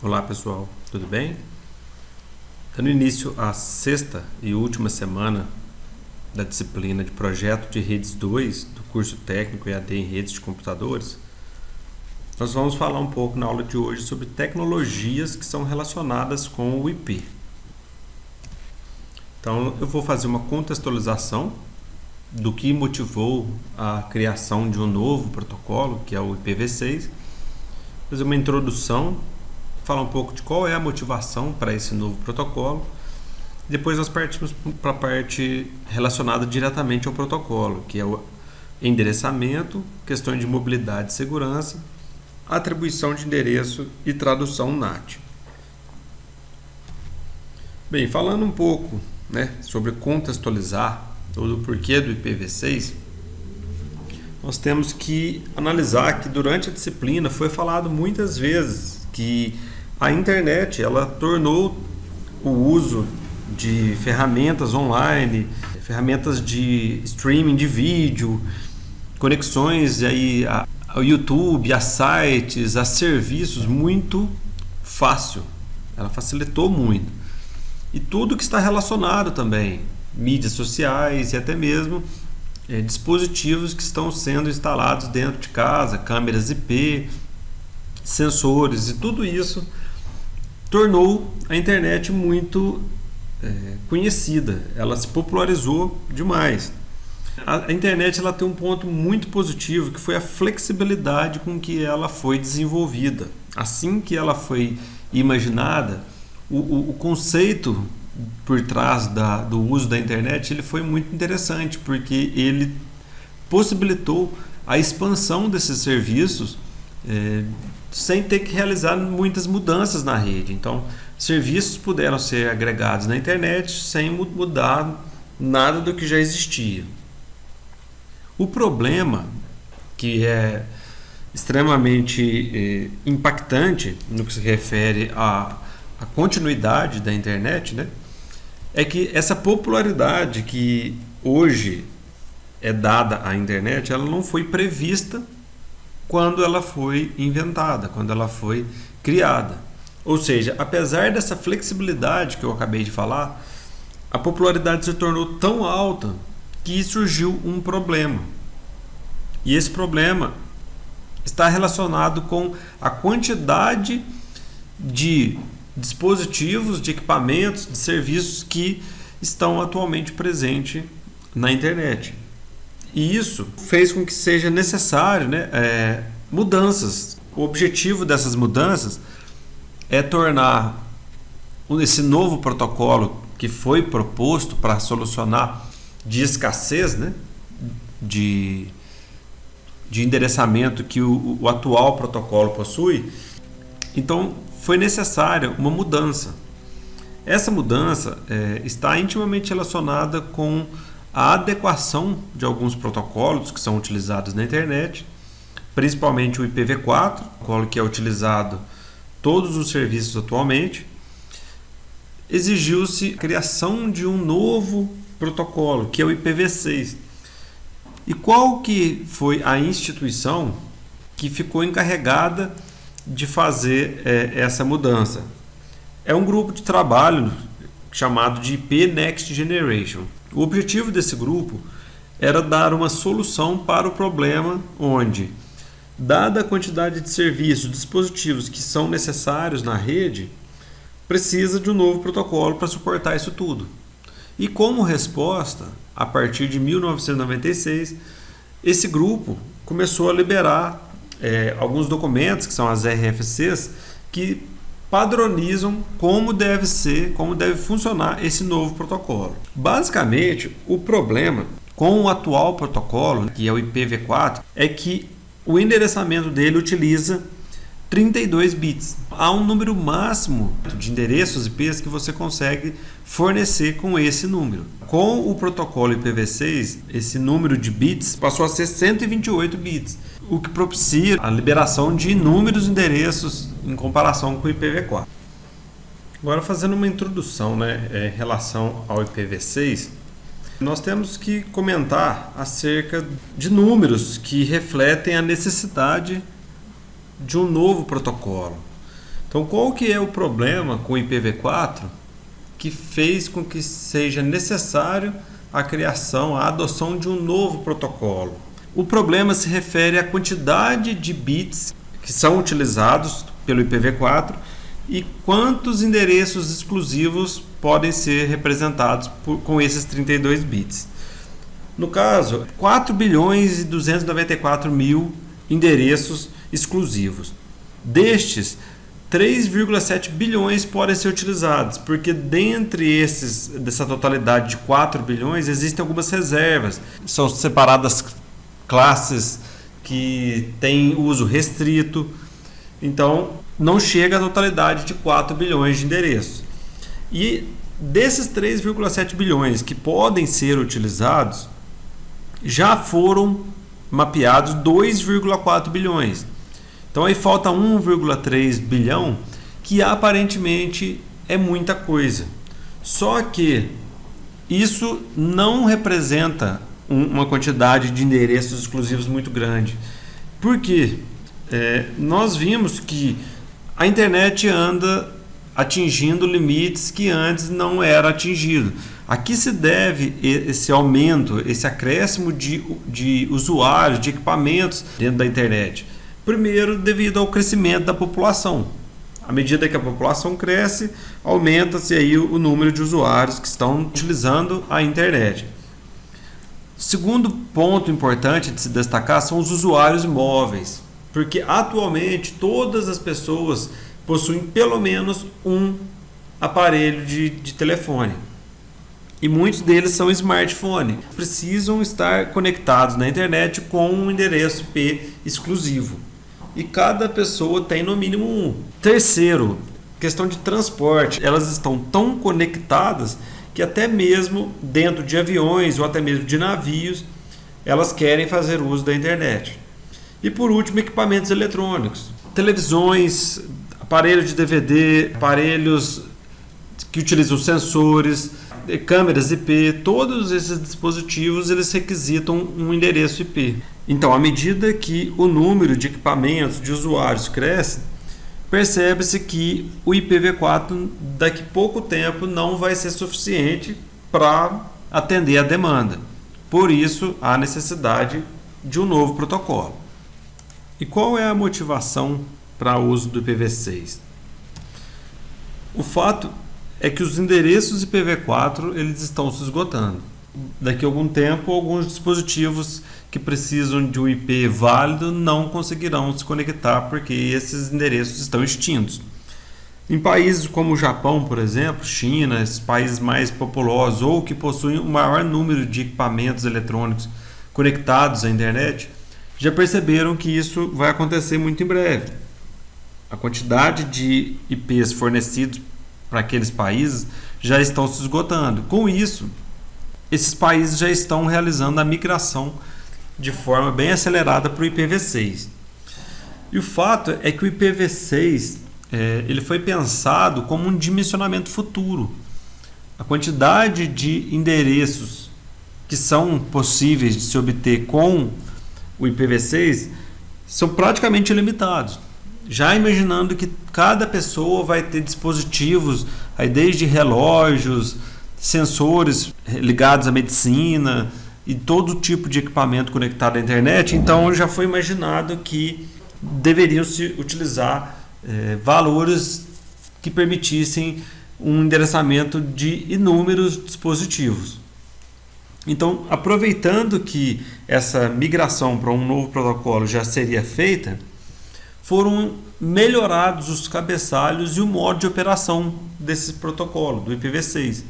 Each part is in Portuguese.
Olá pessoal, tudo bem? Dando início à sexta e última semana da disciplina de Projeto de Redes 2 do curso técnico EAD em Redes de Computadores, nós vamos falar um pouco na aula de hoje sobre tecnologias que são relacionadas com o IP. Então eu vou fazer uma contextualização do que motivou a criação de um novo protocolo, que é o IPv6, fazer uma introdução, falar um pouco de qual é a motivação para esse novo protocolo. Depois nós partimos para a parte relacionada diretamente ao protocolo, que é o endereçamento, questões de mobilidade e segurança, atribuição de endereço e tradução NAT. Bem, falando um pouco, sobre contextualizar o porquê do IPv6, nós temos que analisar que durante a disciplina foi falado muitas vezes que a internet ela tornou o uso de ferramentas online, ferramentas de streaming de vídeo, conexões aí ao YouTube, a sites, a serviços muito fácil. Ela facilitou muito. E tudo que está relacionado também, mídias sociais e até mesmo dispositivos que estão sendo instalados dentro de casa, câmeras IP, sensores e tudo isso tornou a internet muito conhecida, ela se popularizou demais. A internet ela tem um ponto muito positivo que foi a flexibilidade com que ela foi desenvolvida. Assim que ela foi imaginada, o conceito por trás do uso da internet ele foi muito interessante, porque ele possibilitou a expansão desses serviços sem ter que realizar muitas mudanças na rede. Então, serviços puderam ser agregados na internet sem mudar nada do que já existia. O problema, que é extremamente impactante no que se refere à continuidade da internet, é que essa popularidade que hoje é dada à internet, ela não foi prevista quando ela foi inventada, quando ela foi criada. Ou seja, apesar dessa flexibilidade que eu acabei de falar, a popularidade se tornou tão alta que surgiu um problema. E esse problema está relacionado com a quantidade de dispositivos, de equipamentos, de serviços que estão atualmente presentes na internet. E isso fez com que seja necessário mudanças. O objetivo dessas mudanças é tornar esse novo protocolo que foi proposto para solucionar de escassez de endereçamento que o atual protocolo possui. Então foi necessária uma mudança. Essa mudança está intimamente relacionada com a adequação de alguns protocolos que são utilizados na internet, principalmente o IPv4, protocolo que é utilizado em todos os serviços atualmente. Exigiu-se a criação de um novo protocolo, que é o IPv6. E qual que foi a instituição que ficou encarregada de fazer essa mudança? É um grupo de trabalho chamado de IP Next Generation. O objetivo desse grupo era dar uma solução para o problema onde, dada a quantidade de serviços, dispositivos que são necessários na rede, precisa de um novo protocolo para suportar isso tudo. E como resposta, a partir de 1996, esse grupo começou a liberar alguns documentos, que são as RFCs, que padronizam como deve funcionar esse novo protocolo. Basicamente, o problema com o atual protocolo, que é o IPv4, é que o endereçamento dele utiliza 32 bits. Há um número máximo de endereços IPs que você consegue fornecer com esse número. Com o protocolo IPv6, esse número de bits passou a ser 128 bits, o que propicia a liberação de inúmeros endereços em comparação com o IPv4. Agora, fazendo uma introdução em relação ao IPv6, nós temos que comentar acerca de números que refletem a necessidade de um novo protocolo. Então, qual que é o problema com o IPv4 que fez com que seja necessário a criação, a adoção de um novo protocolo? O problema se refere à quantidade de bits que são utilizados pelo IPv4 e quantos endereços exclusivos podem ser representados com esses 32 bits. No caso, 4 bilhões e 294 mil endereços exclusivos. Destes, 3,7 bilhões podem ser utilizados, porque dentre dessa totalidade de 4 bilhões existem algumas reservas. São separadas classes que têm uso restrito, então não chega à totalidade de 4 bilhões de endereços. E desses 3,7 bilhões que podem ser utilizados, já foram mapeados 2,4 bilhões. Então aí falta 1,3 bilhão, que aparentemente é muita coisa. Só que isso não representa uma quantidade de endereços exclusivos muito grande. Por quê? Nós vimos que a internet anda atingindo limites que antes não era atingido. A que se deve esse aumento, esse acréscimo de usuários, de equipamentos dentro da internet? Primeiro, devido ao crescimento da população. À medida que a população cresce, aumenta-se aí o número de usuários que estão utilizando a internet. Segundo ponto importante de se destacar são os usuários móveis, porque atualmente todas as pessoas possuem pelo menos um aparelho de telefone. E muitos deles são smartphone. Precisam estar conectados na internet com um endereço IP exclusivo. E cada pessoa tem no mínimo um. Terceiro, questão de transporte. Elas estão tão conectadas que até mesmo dentro de aviões ou até mesmo de navios, elas querem fazer uso da internet. E por último, equipamentos eletrônicos. Televisões, aparelhos de DVD, aparelhos que utilizam sensores, câmeras IP, todos esses dispositivos eles requisitam um endereço IP. Então, à medida que o número de equipamentos de usuários cresce, percebe-se que o IPv4 daqui a pouco tempo não vai ser suficiente para atender a demanda. Por isso, há necessidade de um novo protocolo. E qual é a motivação para o uso do IPv6? O fato é que os endereços IPv4 eles estão se esgotando. Daqui a algum tempo, alguns dispositivos que precisam de um IP válido não conseguirão se conectar porque esses endereços estão extintos. Em países como o Japão, por exemplo, China, esses países mais populosos ou que possuem o maior número de equipamentos eletrônicos conectados à internet, já perceberam que isso vai acontecer muito em breve. A quantidade de IPs fornecidos para aqueles países já estão se esgotando. Com isso, esses países já estão realizando a migração de forma bem acelerada para o IPv6. E o fato é que o IPv6 ele foi pensado como um dimensionamento futuro. A quantidade de endereços que são possíveis de se obter com o IPv6 são praticamente ilimitados. Já imaginando que cada pessoa vai ter dispositivos, aí desde relógios, sensores ligados à medicina e todo tipo de equipamento conectado à internet, então já foi imaginado que deveriam se utilizar valores que permitissem um endereçamento de inúmeros dispositivos. Então, aproveitando que essa migração para um novo protocolo já seria feita, foram melhorados os cabeçalhos e o modo de operação desse protocolo, do IPv6.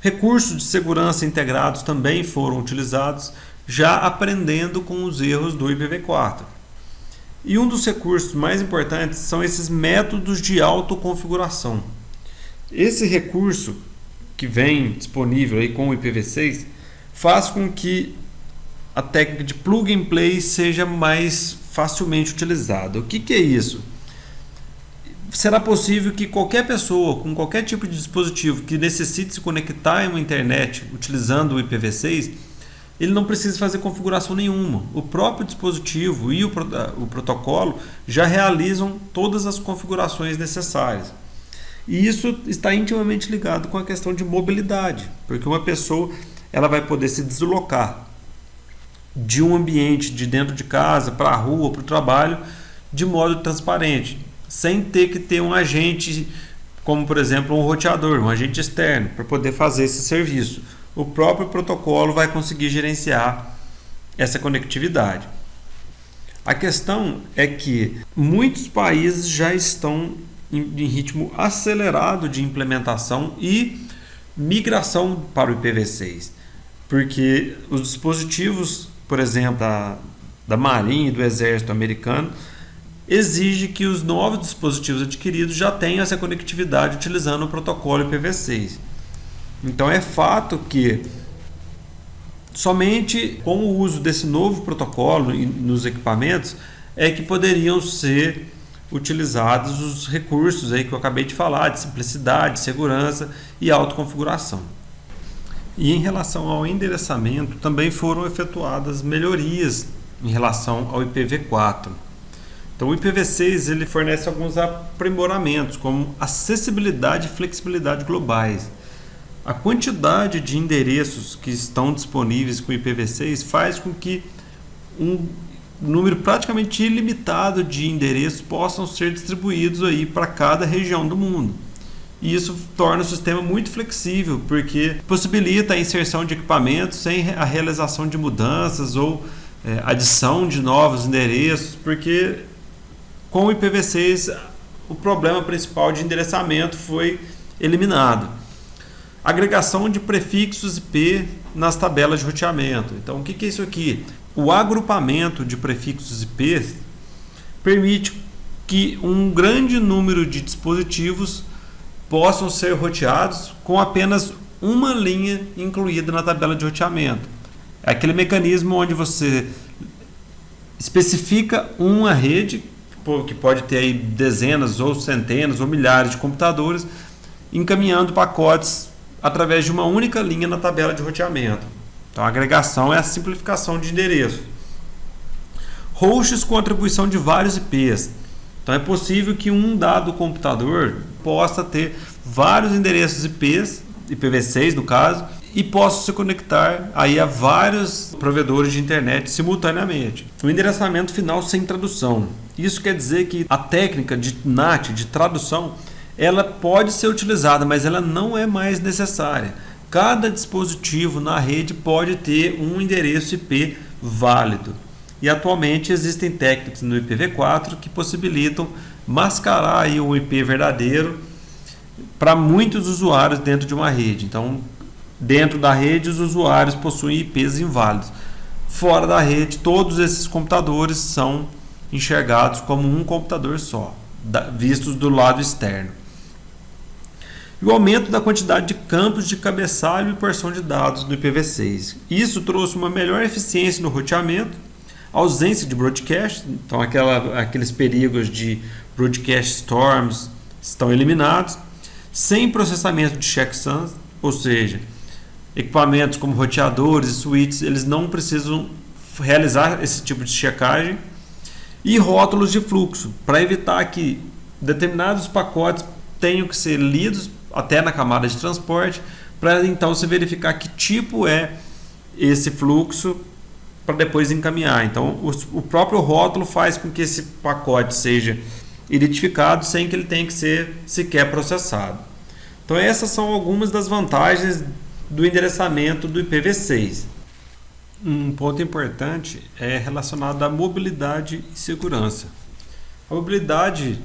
Recursos de segurança integrados também foram utilizados, já aprendendo com os erros do IPv4. E um dos recursos mais importantes são esses métodos de autoconfiguração. Esse recurso que vem disponível aí com o IPv6 faz com que a técnica de plug and play seja mais facilmente utilizada. O que é isso? Será possível que qualquer pessoa com qualquer tipo de dispositivo que necessite se conectar em uma internet utilizando o IPv6, ele não precisa fazer configuração nenhuma. O próprio dispositivo e o protocolo já realizam todas as configurações necessárias. E isso está intimamente ligado com a questão de mobilidade, porque uma pessoa ela vai poder se deslocar de um ambiente de dentro de casa para a rua, para o trabalho, de modo transparente, sem ter que ter um agente, como por exemplo um roteador, um agente externo, para poder fazer esse serviço. O próprio protocolo vai conseguir gerenciar essa conectividade. A questão é que muitos países já estão em ritmo acelerado de implementação e migração para o IPv6, porque os dispositivos, por exemplo, da Marinha e do Exército americano, exige que os novos dispositivos adquiridos já tenham essa conectividade utilizando o protocolo IPv6. Então é fato que somente com o uso desse novo protocolo nos equipamentos é que poderiam ser utilizados os recursos aí que eu acabei de falar, de simplicidade, segurança e autoconfiguração. E em relação ao endereçamento, também foram efetuadas melhorias em relação ao IPv4. Então o IPv6 ele fornece alguns aprimoramentos, como acessibilidade e flexibilidade globais. A quantidade de endereços que estão disponíveis com o IPv6 faz com que um número praticamente ilimitado de endereços possam ser distribuídos aí para cada região do mundo. E isso torna o sistema muito flexível, porque possibilita a inserção de equipamentos sem a realização de mudanças ou adição de novos endereços, porque com o IPv6 o problema principal de endereçamento foi eliminado. Agregação de prefixos IP nas tabelas de roteamento. Então, o que é isso aqui? O agrupamento de prefixos IP permite que um grande número de dispositivos possam ser roteados com apenas uma linha incluída na tabela de roteamento. É aquele mecanismo onde você especifica uma rede, que pode ter aí dezenas ou centenas ou milhares de computadores, encaminhando pacotes através de uma única linha na tabela de roteamento. Então a agregação é a simplificação de endereço. Hosts com atribuição de vários IPs. Então é possível que um dado computador possa ter vários endereços IPs, IPv6 no caso, e possa se conectar aí a vários provedores de internet simultaneamente. O endereçamento final sem tradução. Isso quer dizer que a técnica de NAT, de tradução, ela pode ser utilizada, mas ela não é mais necessária. Cada dispositivo na rede pode ter um endereço IP válido. E atualmente existem técnicas no IPv4 que possibilitam mascarar aí o IP verdadeiro para muitos usuários dentro de uma rede. Então, dentro da rede, os usuários possuem IPs inválidos. Fora da rede, todos esses computadores são enxergados como um computador só, vistos do lado externo. E o aumento da quantidade de campos de cabeçalho e porção de dados no IPv6. Isso trouxe uma melhor eficiência no roteamento, ausência de broadcast, então aqueles perigos de broadcast storms estão eliminados, sem processamento de checksums, ou seja, equipamentos como roteadores e switches, eles não precisam realizar esse tipo de checagem, e rótulos de fluxo, para evitar que determinados pacotes tenham que ser lidos até na camada de transporte, para então se verificar que tipo é esse fluxo para depois encaminhar. Então o próprio rótulo faz com que esse pacote seja identificado sem que ele tenha que ser sequer processado. Então essas são algumas das vantagens do endereçamento do IPv6. Um ponto importante é relacionado à mobilidade e segurança. A mobilidade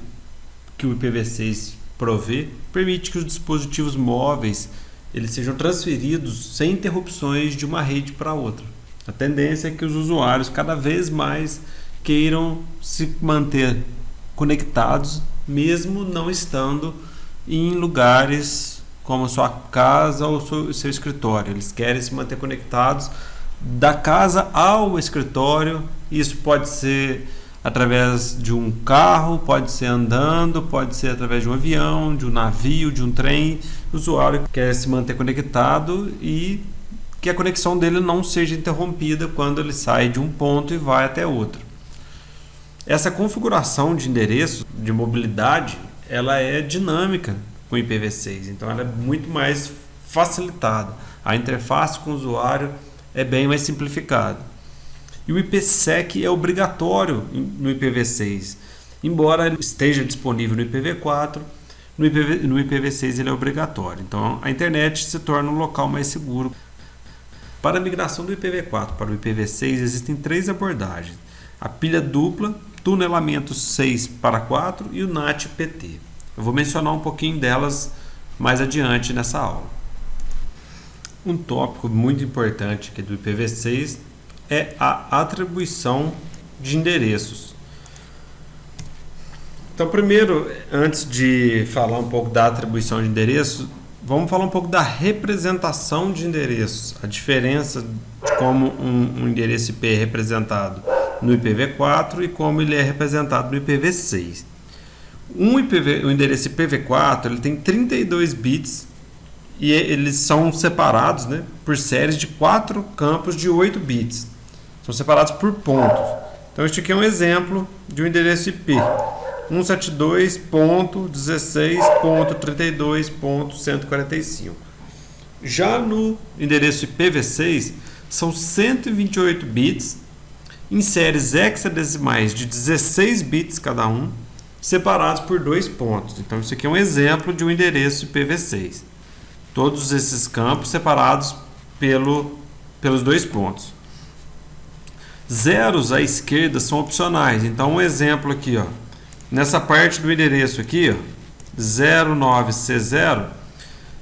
que o IPv6 provê permite que os dispositivos móveis eles sejam transferidos sem interrupções de uma rede para outra. A tendência é que os usuários cada vez mais queiram se manter conectados, mesmo não estando em lugares como a sua casa ou o seu escritório. Eles querem se manter conectados da casa ao escritório. Isso pode ser através de um carro, pode ser andando, pode ser através de um avião, de um navio, de um trem. O usuário quer se manter conectado e que a conexão dele não seja interrompida quando ele sai de um ponto e vai até outro. Essa configuração de endereço de mobilidade, ela é dinâmica com o IPv6, então ela é muito mais facilitada. A interface com o usuário é bem mais simplificada. E o IPsec é obrigatório no IPv6, embora ele esteja disponível no IPv4, no IPv6 ele é obrigatório. Então a internet se torna um local mais seguro. Para a migração do IPv4 para o IPv6 existem 3 abordagens: a pilha dupla, tunelamento 6/4 e o NAT/PT. Eu vou mencionar um pouquinho delas mais adiante nessa aula. Um tópico muito importante aqui do IPv6 é a atribuição de endereços. Então, primeiro, antes de falar um pouco da atribuição de endereços, vamos falar um pouco da representação de endereços, a diferença de como um endereço IP é representado no IPv4 e como ele é representado no IPv6. O endereço IPv4 ele tem 32 bits e eles são separados, né, por séries de 4 campos de 8 bits. São separados por pontos. Então, este aqui é um exemplo de um endereço IP. 172.16.32.145. Já no endereço IPv6, são 128 bits em séries hexadecimais de 16 bits cada um, separados por 2 pontos. Então, isso aqui é um exemplo de um endereço IPv6. Todos esses campos separados pelos 2 pontos. Zeros à esquerda são opcionais. Então, um exemplo aqui, ó, nessa parte do endereço aqui, ó, 09C0,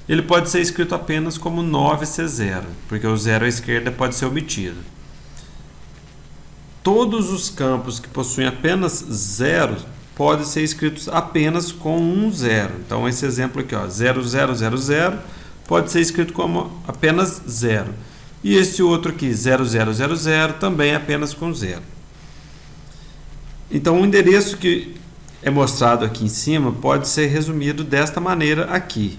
ele pode ser escrito apenas como 9C0, porque o zero à esquerda pode ser omitido. Todos os campos que possuem apenas zero podem ser escritos apenas com um zero. Então, esse exemplo aqui, ó, 0000, pode ser escrito como apenas zero. E esse outro aqui, 0000, também apenas com zero. Então, o endereço que é mostrado aqui em cima pode ser resumido desta maneira aqui.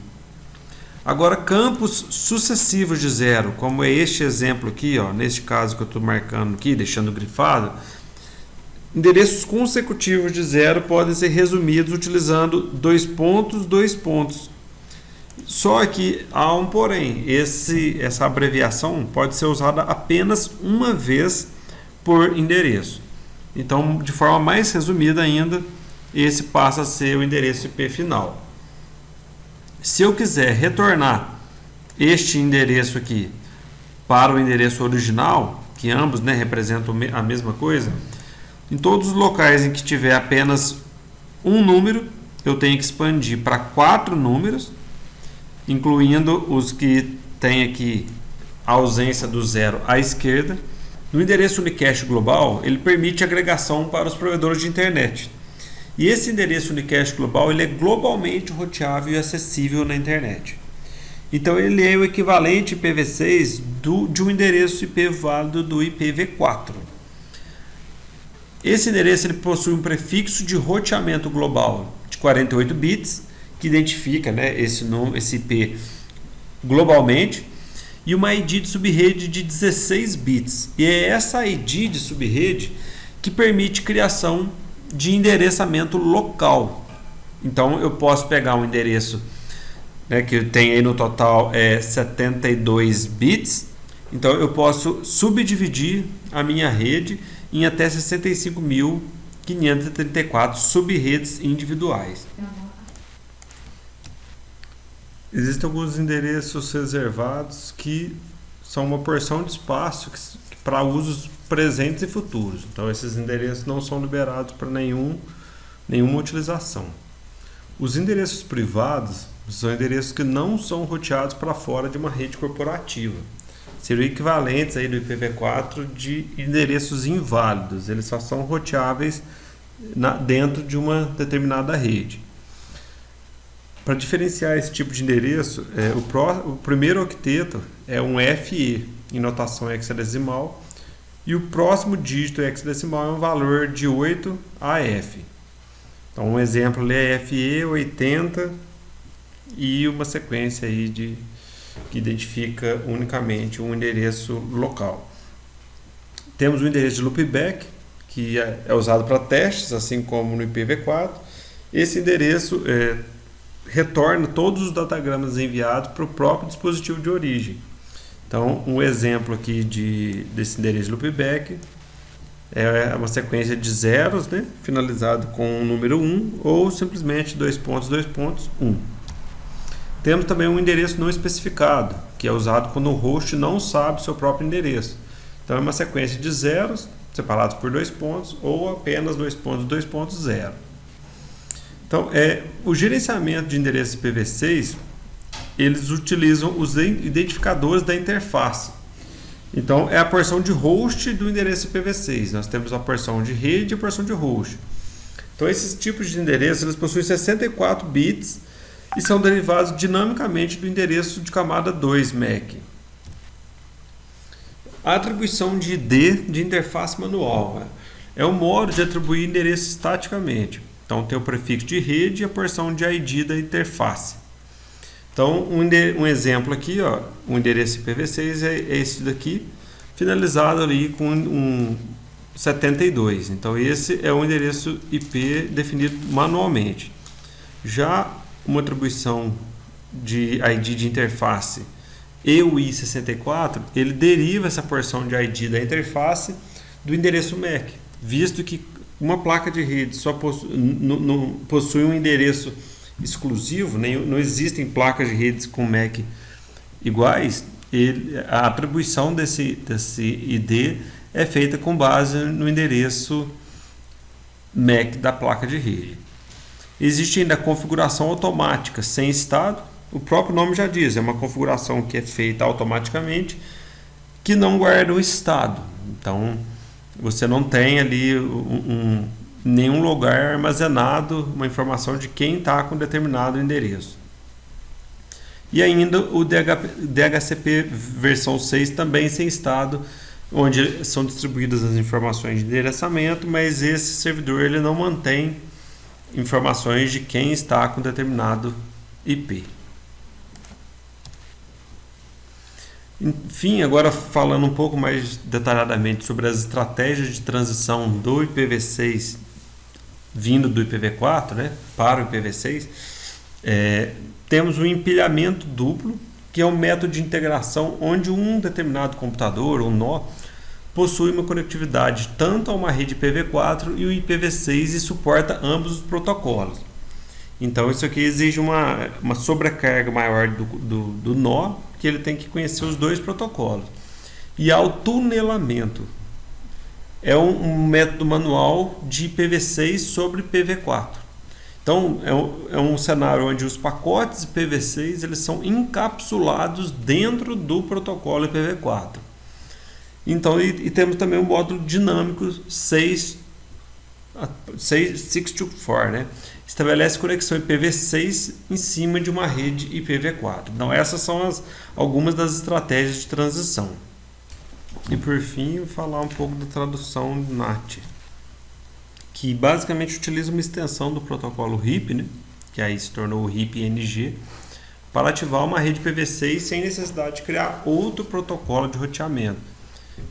Agora, campos sucessivos de zero, como é este exemplo aqui, ó, neste caso que eu estou marcando aqui, deixando grifado, endereços consecutivos de zero podem ser resumidos utilizando 2 pontos, 2 pontos. Só que há um porém, essa abreviação pode ser usada apenas uma vez por endereço. Então, de forma mais resumida ainda, esse passa a ser o endereço IP final. Se eu quiser retornar este endereço aqui para o endereço original, que ambos, né, representam a mesma coisa, em todos os locais em que tiver apenas um número, eu tenho que expandir para 4 números, incluindo os que tem aqui a ausência do zero à esquerda. No endereço unicast global, ele permite agregação para os provedores de internet. E esse endereço unicast global ele é globalmente roteável e acessível na internet. Então, ele é o equivalente IPv6 de um endereço IP válido do IPv4. Esse endereço ele possui um prefixo de roteamento global de 48 bits, que identifica, né, esse IP globalmente, e uma ID de subrede de 16 bits. E é essa ID de subrede que permite criação de endereçamento local. Então, eu posso pegar um endereço, né, que tem aí no total 72 bits. Então, eu posso subdividir a minha rede em até 65.534 subredes individuais. Existem alguns endereços reservados que são uma porção de espaço para usos presentes e futuros. Então, esses endereços não são liberados para nenhuma utilização. Os endereços privados são endereços que não são roteados para fora de uma rede corporativa. Seriam equivalentes aí do IPv4 de endereços inválidos. Eles só são roteáveis dentro de uma determinada rede. Para diferenciar esse tipo de endereço, o primeiro octeto é um FE em notação hexadecimal e o próximo dígito hexadecimal é um valor de 8 a F. Então, um exemplo é FE 80 e uma sequência aí que identifica unicamente um endereço local. Temos o endereço de loopback, que é usado para testes, assim como no IPv4. Esse endereço retorna todos os datagramas enviados para o próprio dispositivo de origem. Então, um exemplo aqui desse endereço de loopback é uma sequência de zeros, né, finalizado com o número 1 ou simplesmente 2.2.1. Temos também um endereço não especificado, que é usado quando o host não sabe seu próprio endereço. Então, é uma sequência de zeros separados por 2 pontos ou apenas 2.2.0. Então, o gerenciamento de endereços IPv6, eles utilizam os identificadores da interface. Então, é a porção de host do endereço IPv6. Nós temos a porção de rede e a porção de host. Então, esses tipos de endereços eles possuem 64 bits e são derivados dinamicamente do endereço de camada 2 MAC. A atribuição de ID de interface manual é o modo de atribuir endereço estaticamente. Então, tem o prefixo de rede e a porção de ID da interface. Então, um exemplo aqui, ó, o endereço IPv6 é esse daqui, finalizado ali com um 72. Então, esse é o endereço IP definido manualmente. Já uma atribuição de ID de interface e o I64, ele deriva essa porção de ID da interface do endereço MAC, visto que uma placa de rede só não possui um endereço exclusivo, não existem placas de redes com MAC iguais, a atribuição desse ID é feita com base no endereço MAC da placa de rede. Existe ainda a configuração automática sem estado, o próprio nome já diz, é uma configuração que é feita automaticamente, que não guarda o estado. Então, você não tem ali nenhum lugar armazenado uma informação de quem está com determinado endereço. E ainda o DHCP versão 6 também sem estado, onde são distribuídas as informações de endereçamento, mas esse servidor ele não mantém informações de quem está com determinado IP. Enfim, agora falando um pouco mais detalhadamente sobre as estratégias de transição do IPv6 vindo do IPv4, né, para o IPv6, temos o empilhamento duplo, que é um método de integração onde um determinado computador ou nó possui uma conectividade tanto a uma rede IPv4 e o IPv6 e suporta ambos os protocolos. Então isso aqui exige uma sobrecarga maior do nó, que ele tem que conhecer os dois protocolos. E há o tunelamento. É um método manual de IPv6 sobre IPv4. Então é um cenário onde os pacotes IPv6 eles são encapsulados dentro do protocolo IPv4. Então, e temos também um módulo dinâmico 624, né? Estabelece conexão IPv6 em cima de uma rede IPv4. Então, essas são algumas das estratégias de transição. E por fim, vou falar um pouco da tradução NAT, que basicamente utiliza uma extensão do protocolo RIP, né? Que aí se tornou o RIP-NG, para ativar uma rede IPv6 sem necessidade de criar outro protocolo de roteamento.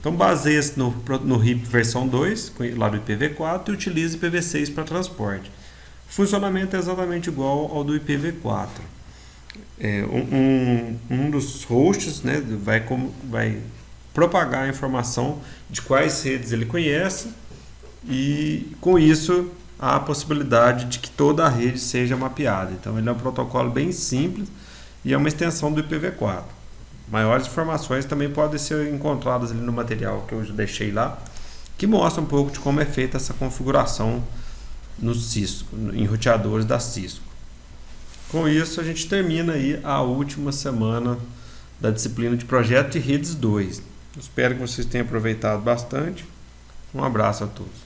Então baseia-se no RIP versão 2, lá do IPv4, e utiliza IPv6 para transporte. O funcionamento é exatamente igual ao do IPv4. Um dos hosts, né, vai propagar a informação de quais redes ele conhece, e com isso há a possibilidade de que toda a rede seja mapeada. Então ele é um protocolo bem simples e é uma extensão do IPv4. Maiores informações também podem ser encontradas ali no material que eu já deixei lá, que mostra um pouco de como é feita essa configuração no Cisco, em roteadores da Cisco. Com isso a gente termina aí a última semana da disciplina de Projeto de Redes 2. Espero que vocês tenham aproveitado bastante. Um abraço a todos.